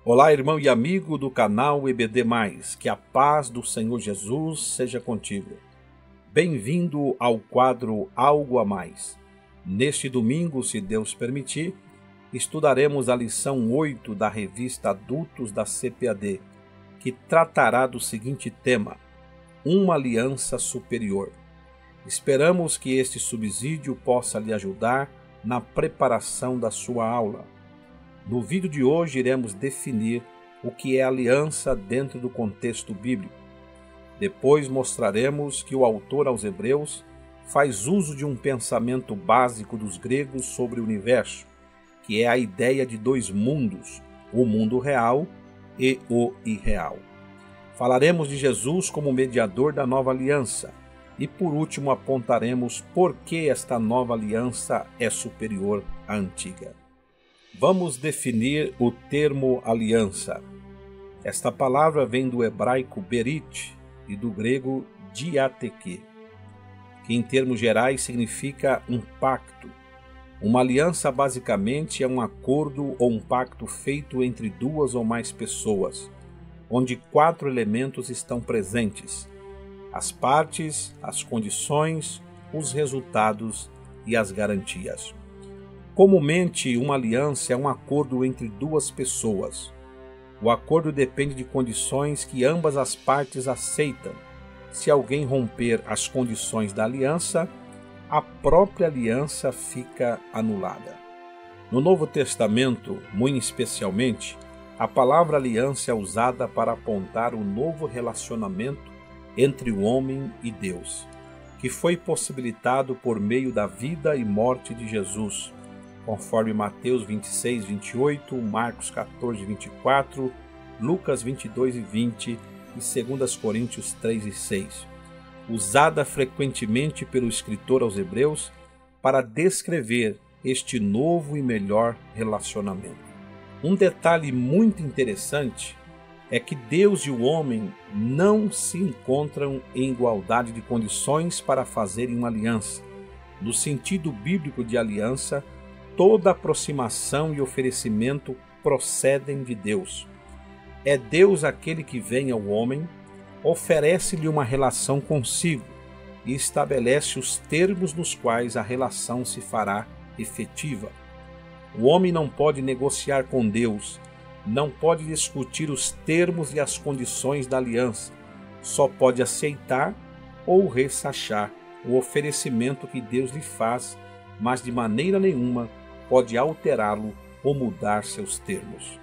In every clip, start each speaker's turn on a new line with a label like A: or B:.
A: Olá, irmão e amigo do canal EBD+, que a paz do Senhor Jesus seja contigo. Bem-vindo ao quadro Algo a Mais. Neste domingo, se Deus permitir, estudaremos a lição 8 da revista Adultos da CPAD, que tratará do seguinte tema: uma aliança superior. Esperamos que este subsídio possa lhe ajudar na preparação da sua aula. No vídeo de hoje iremos definir o que é aliança dentro do contexto bíblico. Depois mostraremos que o autor aos Hebreus faz uso de um pensamento básico dos gregos sobre o universo, que é a ideia de dois mundos, o mundo real e o irreal. Falaremos de Jesus como mediador da nova aliança e, por último, apontaremos por que esta nova aliança é superior à antiga. Vamos definir o termo aliança. Esta palavra vem do hebraico berit e do grego diateque, que em termos gerais significa um pacto. Uma aliança basicamente é um acordo ou um pacto feito entre duas ou mais pessoas, onde 4 elementos estão presentes: as partes, as condições, os resultados e as garantias. Comumente, uma aliança é um acordo entre duas pessoas. O acordo depende de condições que ambas as partes aceitam. Se alguém romper as condições da aliança, a própria aliança fica anulada. No Novo Testamento, muito especialmente, a palavra aliança é usada para apontar o novo relacionamento entre o homem e Deus, que foi possibilitado por meio da vida e morte de Jesus, conforme Mateus 26, 28, Marcos 14, 24, Lucas 22 e 20 e 2 Coríntios 3 e 6, usada frequentemente pelo escritor aos Hebreus para descrever este novo e melhor relacionamento. Um detalhe muito interessante é que Deus e o homem não se encontram em igualdade de condições para fazerem uma aliança. No sentido bíblico de aliança, toda aproximação e oferecimento procedem de Deus. É Deus aquele que vem ao homem, oferece-lhe uma relação consigo e estabelece os termos nos quais a relação se fará efetiva. O homem não pode negociar com Deus, não pode discutir os termos e as condições da aliança, só pode aceitar ou rechazar o oferecimento que Deus lhe faz, mas de maneira nenhuma pode alterá-lo ou mudar seus termos.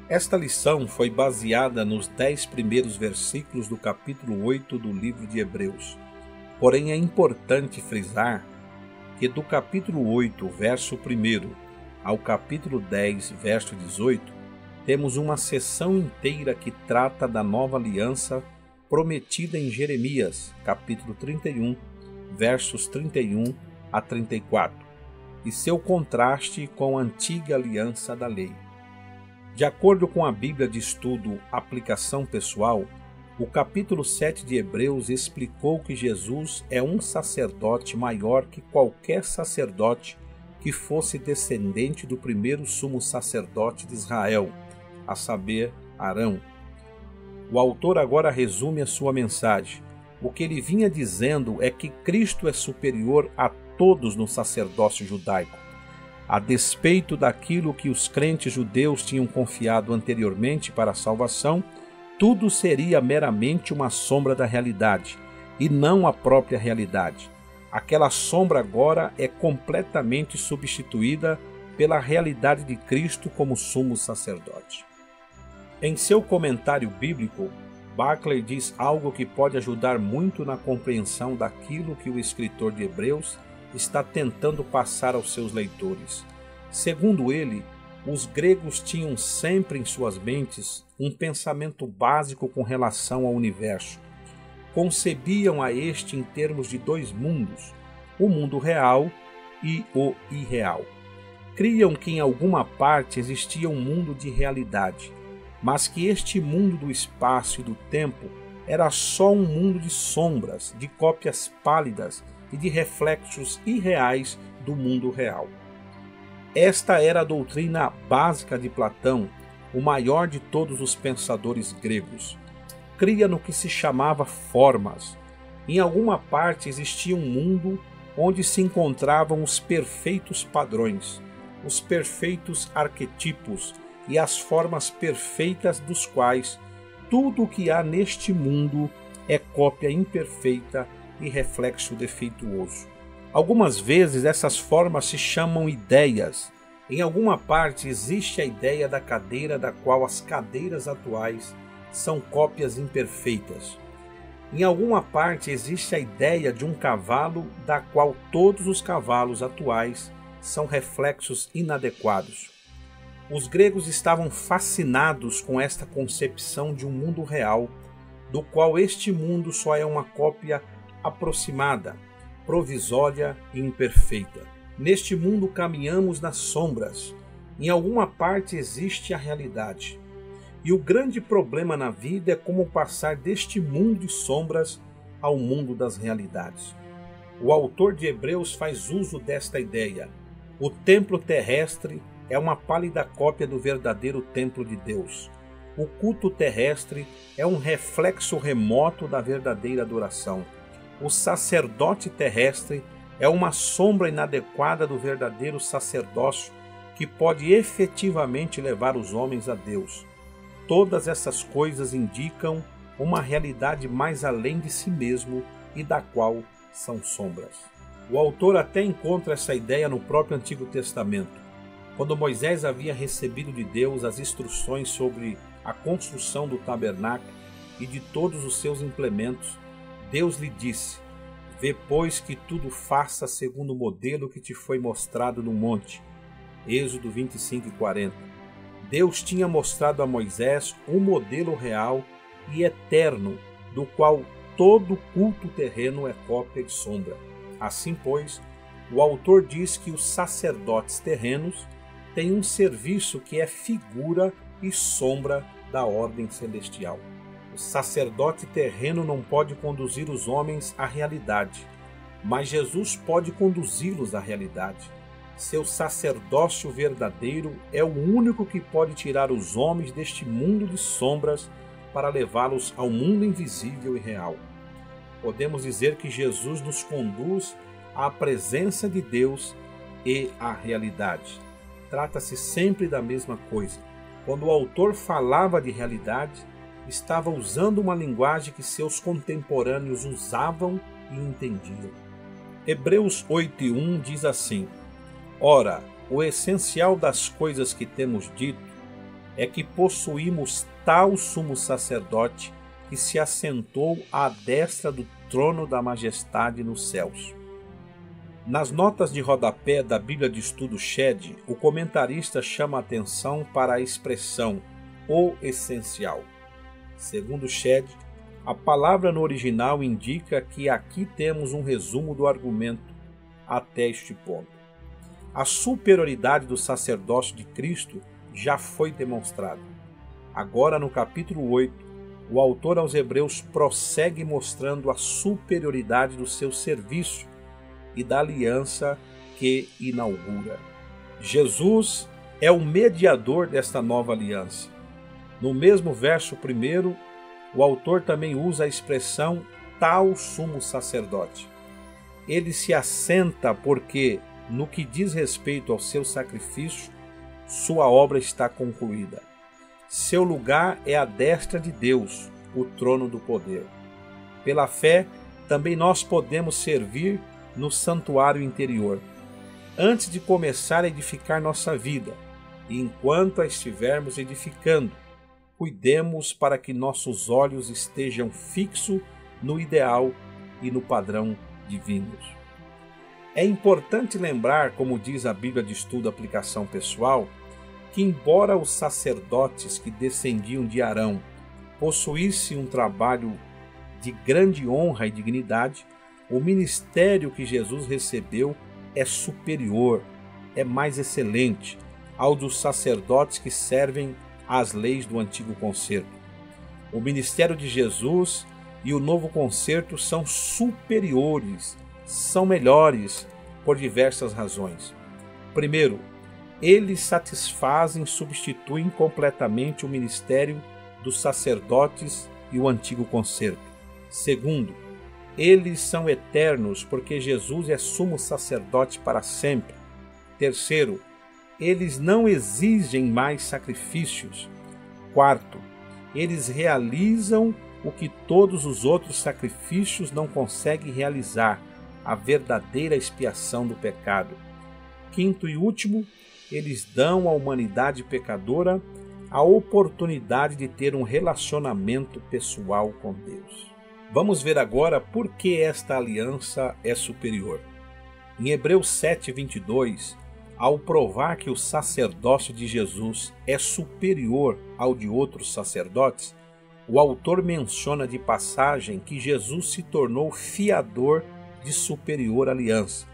A: Esta lição foi baseada nos 10 primeiros versículos do capítulo 8 do livro de Hebreus. Porém, é importante frisar que do capítulo 8, verso 1, ao capítulo 10, verso 18, temos uma seção inteira que trata da nova aliança prometida em Jeremias, capítulo 31, versos 31 a 34. E seu contraste com a antiga aliança da lei. De acordo com a Bíblia de Estudo Aplicação Pessoal, o capítulo 7 de Hebreus explicou que Jesus é um sacerdote maior que qualquer sacerdote que fosse descendente do primeiro sumo sacerdote de Israel, a saber, Arão. O autor agora resume a sua mensagem. O que ele vinha dizendo é que Cristo é superior a todos no sacerdócio judaico. A despeito daquilo que os crentes judeus tinham confiado anteriormente para a salvação, tudo seria meramente uma sombra da realidade, e não a própria realidade. Aquela sombra agora é completamente substituída pela realidade de Cristo como sumo sacerdote. Em seu comentário bíblico, Barclay diz algo que pode ajudar muito na compreensão daquilo que o escritor de Hebreus está tentando passar aos seus leitores. Segundo ele, os gregos tinham sempre em suas mentes um pensamento básico com relação ao universo. Concebiam a este em termos de dois mundos, o mundo real e o irreal. Criam que em alguma parte existia um mundo de realidade, mas que este mundo do espaço e do tempo era só um mundo de sombras, de cópias pálidas e de reflexos irreais do mundo real. Esta era a doutrina básica de Platão, o maior de todos os pensadores gregos, cria no que se chamava formas. Em alguma parte existia um mundo onde se encontravam os perfeitos padrões, os perfeitos arquetipos e as formas perfeitas dos quais tudo o que há neste mundo é cópia imperfeita e reflexo defeituoso. Algumas vezes essas formas se chamam ideias. Em alguma parte existe a ideia da cadeira, da qual as cadeiras atuais são cópias imperfeitas. Em alguma parte existe a ideia de um cavalo, da qual todos os cavalos atuais são reflexos inadequados. Os gregos estavam fascinados com esta concepção de um mundo real, do qual este mundo só é uma cópia aproximada, provisória e imperfeita. Neste mundo caminhamos nas sombras. Em alguma parte existe a realidade. E o grande problema na vida é como passar deste mundo de sombras ao mundo das realidades. O autor de Hebreus faz uso desta ideia. O templo terrestre é uma pálida cópia do verdadeiro templo de Deus. O culto terrestre é um reflexo remoto da verdadeira adoração. O sacerdote terrestre é uma sombra inadequada do verdadeiro sacerdócio que pode efetivamente levar os homens a Deus. Todas essas coisas indicam uma realidade mais além de si mesmo e da qual são sombras. O autor até encontra essa ideia no próprio Antigo Testamento. Quando Moisés havia recebido de Deus as instruções sobre a construção do tabernáculo e de todos os seus implementos, Deus lhe disse: "Vê, pois, que tudo faça segundo o modelo que te foi mostrado no monte." Êxodo 25:40. Deus tinha mostrado a Moisés um modelo real e eterno, do qual todo culto terreno é cópia e sombra. Assim, pois, o autor diz que os sacerdotes terrenos têm um serviço que é figura e sombra da ordem celestial. O sacerdote terreno não pode conduzir os homens à realidade, mas Jesus pode conduzi-los à realidade. Seu sacerdócio verdadeiro é o único que pode tirar os homens deste mundo de sombras para levá-los ao mundo invisível e real. Podemos dizer que Jesus nos conduz à presença de Deus e à realidade. Trata-se sempre da mesma coisa. Quando o autor falava de realidade, estava usando uma linguagem que seus contemporâneos usavam e entendiam. Hebreus 8:1 diz assim: "Ora, o essencial das coisas que temos dito é que possuímos tal sumo sacerdote que se assentou à destra do trono da majestade nos céus." Nas notas de rodapé da Bíblia de Estudo Shed, o comentarista chama a atenção para a expressão "o essencial." Segundo Shed, a palavra no original indica que aqui temos um resumo do argumento até este ponto. A superioridade do sacerdócio de Cristo já foi demonstrada. Agora, no capítulo 8, o autor aos Hebreus prossegue mostrando a superioridade do seu serviço e da aliança que inaugura. Jesus é o mediador desta nova aliança. No mesmo verso 1, o autor também usa a expressão "tal sumo sacerdote." Ele se assenta porque, no que diz respeito ao seu sacrifício, sua obra está concluída. Seu lugar é à destra de Deus, o trono do poder. Pela fé, também nós podemos servir no santuário interior, antes de começar a edificar nossa vida, e enquanto a estivermos edificando, cuidemos para que nossos olhos estejam fixos no ideal e no padrão divinos. É importante lembrar, como diz a Bíblia de Estudo Aplicação Pessoal, que embora os sacerdotes que descendiam de Arão possuíssem um trabalho de grande honra e dignidade, o ministério que Jesus recebeu é superior, é mais excelente ao dos sacerdotes que servem às leis do antigo concerto. O ministério de Jesus e o novo concerto são superiores, são melhores por diversas razões. Primeiro, eles satisfazem e substituem completamente o ministério dos sacerdotes e o antigo concerto. Segundo, eles são eternos porque Jesus é sumo sacerdote para sempre. Terceiro, eles não exigem mais sacrifícios. Quarto, eles realizam o que todos os outros sacrifícios não conseguem realizar, a verdadeira expiação do pecado. Quinto e último, eles dão à humanidade pecadora a oportunidade de ter um relacionamento pessoal com Deus. Vamos ver agora por que esta aliança é superior. Em Hebreus 7:22, ao provar que o sacerdócio de Jesus é superior ao de outros sacerdotes, o autor menciona de passagem que Jesus se tornou fiador de superior aliança.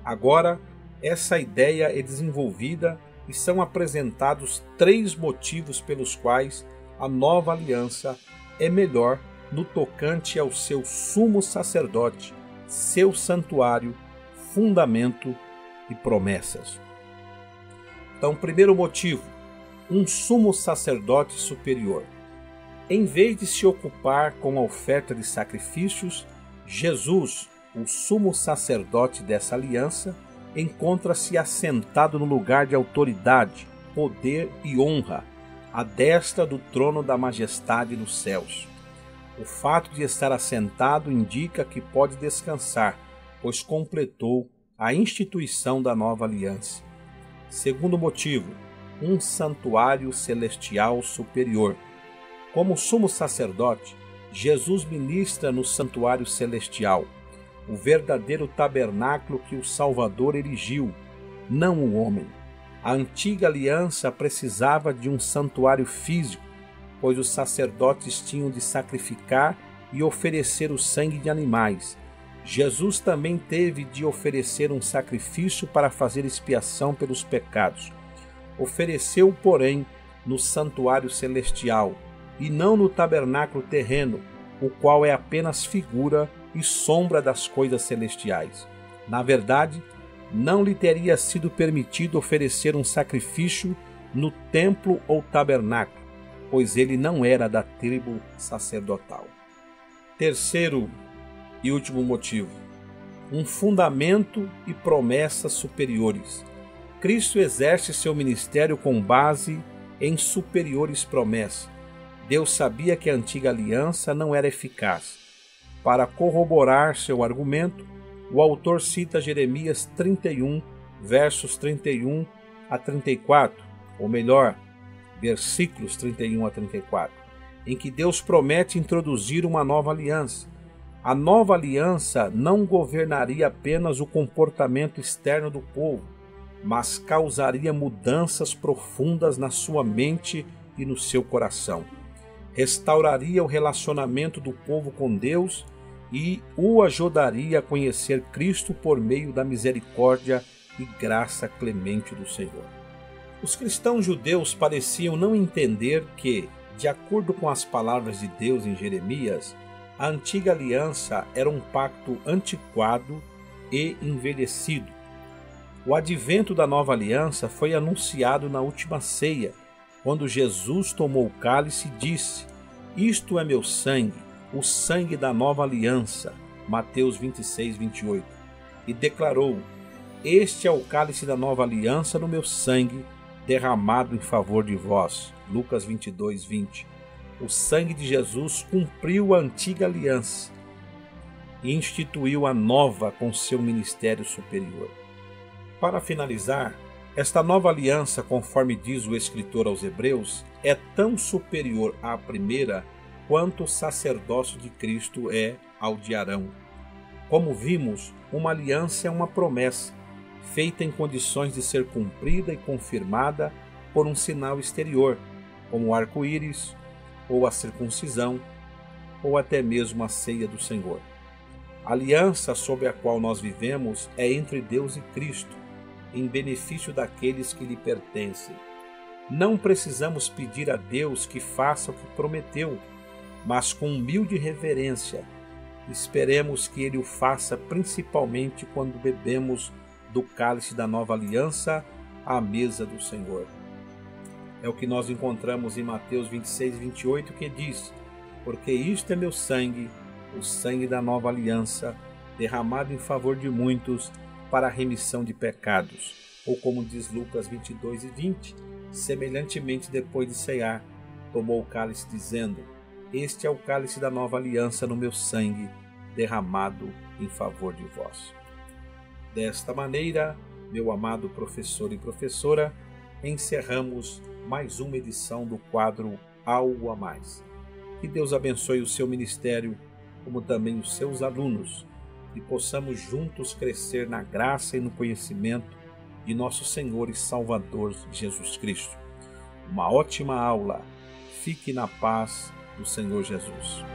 A: Agora, essa ideia é desenvolvida e são apresentados 3 motivos pelos quais a nova aliança é melhor no tocante ao seu sumo sacerdote, seu santuário, fundamento e promessas. Então, primeiro motivo, um sumo sacerdote superior. Em vez de se ocupar com a oferta de sacrifícios, Jesus, o sumo sacerdote dessa aliança, encontra-se assentado no lugar de autoridade, poder e honra, à destra do trono da majestade nos céus. O fato de estar assentado indica que pode descansar, pois completou a instituição da nova aliança. Segundo motivo, um santuário celestial superior. Como sumo sacerdote, Jesus ministra no santuário celestial, o verdadeiro tabernáculo que o Salvador erigiu, não o homem. A antiga aliança precisava de um santuário físico, pois os sacerdotes tinham de sacrificar e oferecer o sangue de animais. Jesus também teve de oferecer um sacrifício para fazer expiação pelos pecados. Ofereceu, porém, no santuário celestial, e não no tabernáculo terreno, o qual é apenas figura e sombra das coisas celestiais. Na verdade, não lhe teria sido permitido oferecer um sacrifício no templo ou tabernáculo, pois ele não era da tribo sacerdotal. Terceiro e último motivo, um fundamento e promessas superiores. Cristo exerce seu ministério com base em superiores promessas. Deus sabia que a antiga aliança não era eficaz. Para corroborar seu argumento, o autor cita Jeremias 31, versos 31 a 34, ou melhor, versículos 31 a 34, em que Deus promete introduzir uma nova aliança. A nova aliança não governaria apenas o comportamento externo do povo, mas causaria mudanças profundas na sua mente e no seu coração. Restauraria o relacionamento do povo com Deus e o ajudaria a conhecer Cristo por meio da misericórdia e graça clemente do Senhor. Os cristãos judeus pareciam não entender que, de acordo com as palavras de Deus em Jeremias, a antiga aliança era um pacto antiquado e envelhecido. O advento da nova aliança foi anunciado na última ceia, quando Jesus tomou o cálice e disse: "Isto é meu sangue, o sangue da nova aliança", Mateus 26, 28, e declarou: "Este é o cálice da nova aliança no meu sangue, derramado em favor de vós", Lucas 22, 20. O sangue de Jesus cumpriu a antiga aliança e instituiu a nova com seu ministério superior. Para finalizar, esta nova aliança, conforme diz o escritor aos Hebreus, é tão superior à primeira quanto o sacerdócio de Cristo é ao de Arão. Como vimos, uma aliança é uma promessa, feita em condições de ser cumprida e confirmada por um sinal exterior, como o arco-íris, ou a circuncisão, ou até mesmo a ceia do Senhor. A aliança sob a qual nós vivemos é entre Deus e Cristo, em benefício daqueles que lhe pertencem. Não precisamos pedir a Deus que faça o que prometeu, mas com humilde reverência, esperemos que Ele o faça, principalmente quando bebemos do cálice da nova aliança à mesa do Senhor. É o que nós encontramos em Mateus 26, 28, que diz: porque isto é meu sangue, o sangue da nova aliança, derramado em favor de muitos para a remissão de pecados. Ou como diz Lucas 22 e 20, semelhantemente depois de cear, tomou o cálice dizendo: este é o cálice da nova aliança no meu sangue, derramado em favor de vós. Desta maneira, meu amado professor e professora, encerramos mais uma edição do quadro Algo a Mais. Que Deus abençoe o seu ministério, como também os seus alunos, e possamos juntos crescer na graça e no conhecimento de nosso Senhor e Salvador Jesus Cristo. Uma ótima aula. Fique na paz do Senhor Jesus.